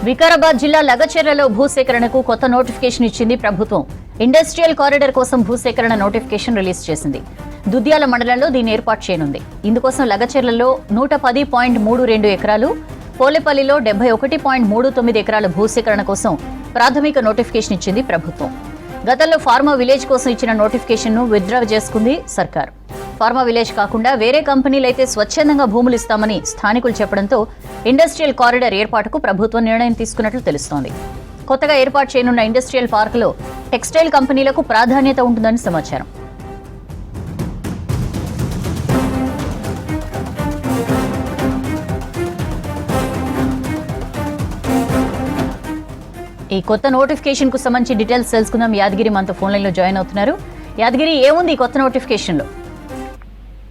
వికారాబాద్ జిల్లా లగచెర్లలో భూసేకరణకు కొత్త నోటిఫికేషన్ ఇచ్చింది ప్రభుత్వం. ఇండస్ట్రియల్ కారిడార్ కోసం భూసేకరణ నోటిఫికేషన్ రిలీజ్ చేసింది. దుద్యాల మండలంలో దీన్ని ఏర్పాటు చేయనుంది. ఇందుకోసం లగచెర్లలో 110.32 ఎకరాలు, పోలేపల్లిలో 71.39 ఎకరాల భూసేకరణ కోసం ప్రాథమిక నోటిఫికేషన్ ఇచ్చింది ప్రభుత్వం. గతంలో ఫార్మా విలేజ్ కోసం ఇచ్చిన నోటిఫికేషన్ ను విత్డ్రా చేసుకుంది సర్కార్. ఫార్మా విలేజ్ కాకుండా వేరే కంపెనీలైతే స్వచ్ఛందంగా భూములు ఇస్తామని స్థానికులు చెప్పడంతో ఇండస్ట్రియల్ కారిడార్ ఏర్పాటుకు ప్రభుత్వం నిర్ణయం తీసుకున్నట్లు తెలుస్తోంది. కొత్తగా ఏర్పాటు చేయనున్న ఇండస్ట్రియల్ పార్కులో టెక్స్టైల్ కంపెనీలకు ప్రాధాన్యత ఉంటుందని సమాచారం. ఈ కొత్త నోటిఫికేషన్ కు సంబంధించి డీటెయిల్స్ తెలుసుకుందాం. యాదగిరి మనతో ఫోన్ లైన్ లో జాయిన్ అవుతున్నారు. యాదగిరి, ఏముంది ఈ కొత్త నోటిఫికేషన్ లో?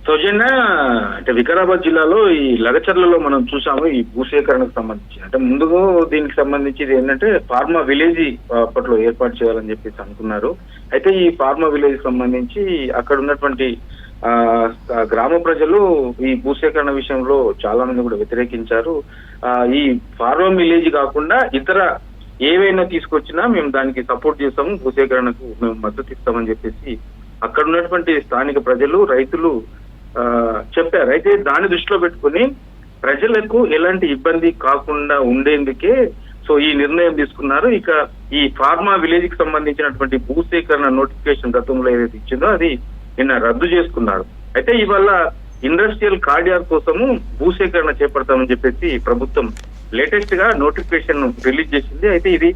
సౌజన్య, అంటే వికారాబాద్ జిల్లాలో ఈ లగచర్లలో మనం చూసాము ఈ భూసేకరణకు సంబంధించి. అంటే ముందుగా దీనికి సంబంధించి ఇది ఏంటంటే ఫార్మా విలేజ్ అప్పట్లో ఏర్పాటు చేయాలని చెప్పేసి అనుకున్నారు. అయితే ఈ ఫార్మా విలేజ్ సంబంధించి అక్కడ ఉన్నటువంటి గ్రామ ప్రజలు ఈ భూసేకరణ విషయంలో చాలా మంది కూడా వ్యతిరేకించారు. ఈ ఫార్మా విలేజ్ కాకుండా ఇతర ఏవైనా తీసుకొచ్చినా మేము దానికి సపోర్ట్ చేస్తాము, భూసేకరణకు మేము మద్దతు ఇస్తామని చెప్పేసి అక్కడ ఉన్నటువంటి స్థానిక ప్రజలు, రైతులు చెప్పారు. అయితే దాన్ని దృష్టిలో పెట్టుకుని ప్రజలకు ఎలాంటి ఇబ్బంది కాకుండా ఉండేందుకే సో ఈ నిర్ణయం తీసుకున్నారు. ఇక ఈ ఫార్మా విలేజ్ కి సంబంధించినటువంటి భూసేకరణ నోటిఫికేషన్ గతంలో ఏదైతే ఇచ్చిందో అది నిన్న రద్దు చేసుకున్నారు. అయితే ఇవాళ ఇండస్ట్రియల్ కారిడార్ కోసము భూసేకరణ చేపడతామని చెప్పేసి ప్రభుత్వం లేటెస్ట్ గా నోటిఫికేషన్ రిలీజ్ చేసింది. అయితే ఇది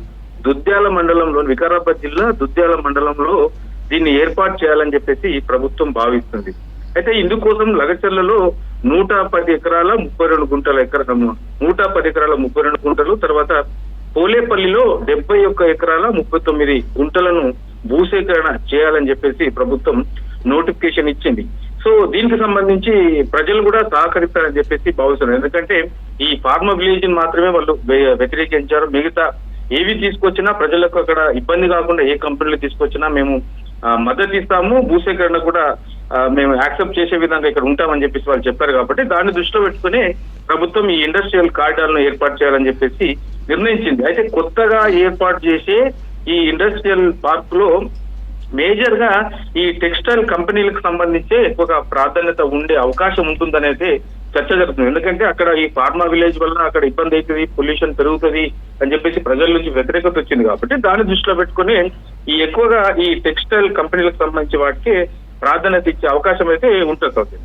దుద్యాల మండలంలో, వికారాబాద్ జిల్లా దుద్యాల మండలంలో దీన్ని ఏర్పాటు చేయాలని చెప్పేసి ప్రభుత్వం భావిస్తుంది. అయితే ఇందుకోసం లగచర్లలో 110 ఎకరాల 32 గుంటల 110 ఎకరాల 32 గుంటలు, తర్వాత పోలేపల్లిలో 71 ఎకరాల 39 గుంటలను భూసేకరణ చేయాలని చెప్పేసి ప్రభుత్వం నోటిఫికేషన్ ఇచ్చింది. సో దీనికి సంబంధించి ప్రజలు కూడా సహకరిస్తారని చెప్పేసి భావిస్తున్నారు. ఎందుకంటే ఈ ఫార్మా విలేజ్ మాత్రమే వాళ్ళు వ్యతిరేకించారు. మిగతా ఏవి తీసుకొచ్చినా ప్రజలకు అక్కడ ఇబ్బంది కాకుండా ఏ కంపెనీలు తీసుకొచ్చినా మేము మద్దతు ఇస్తాము, భూసేకరణ కూడా మేము యాక్సెప్ట్ చేసే విధంగా ఇక్కడ ఉంటామని చెప్పేసి వాళ్ళు చెప్పారు. కాబట్టి దాన్ని దృష్టిలో పెట్టుకుని ప్రభుత్వం ఈ ఇండస్ట్రియల్ కారిడార్ ను ఏర్పాటు చేయాలని చెప్పేసి నిర్ణయించింది. అయితే కొత్తగా ఏర్పాటు చేసే ఈ ఇండస్ట్రియల్ పార్క్ లో మేజర్ గా ఈ టెక్స్టైల్ కంపెనీలకు సంబంధించే ఎక్కువగా ప్రాధాన్యత ఉండే అవకాశం ఉంటుందనేది చర్చ జరుగుతుంది. ఎందుకంటే అక్కడ ఈ ఫార్మా విలేజ్ వల్ల అక్కడ ఇబ్బంది అవుతుంది, పొల్యూషన్ పెరుగుతుంది అని చెప్పేసి ప్రజల నుంచి వ్యతిరేకత వచ్చింది. కాబట్టి దాన్ని దృష్టిలో పెట్టుకుని ఈ ఎక్కువగా ఈ టెక్స్టైల్ కంపెనీలకు సంబంధించి వాటికి ప్రాధాన్యత ఇచ్చే అవకాశం అయితే ఉంటుంది.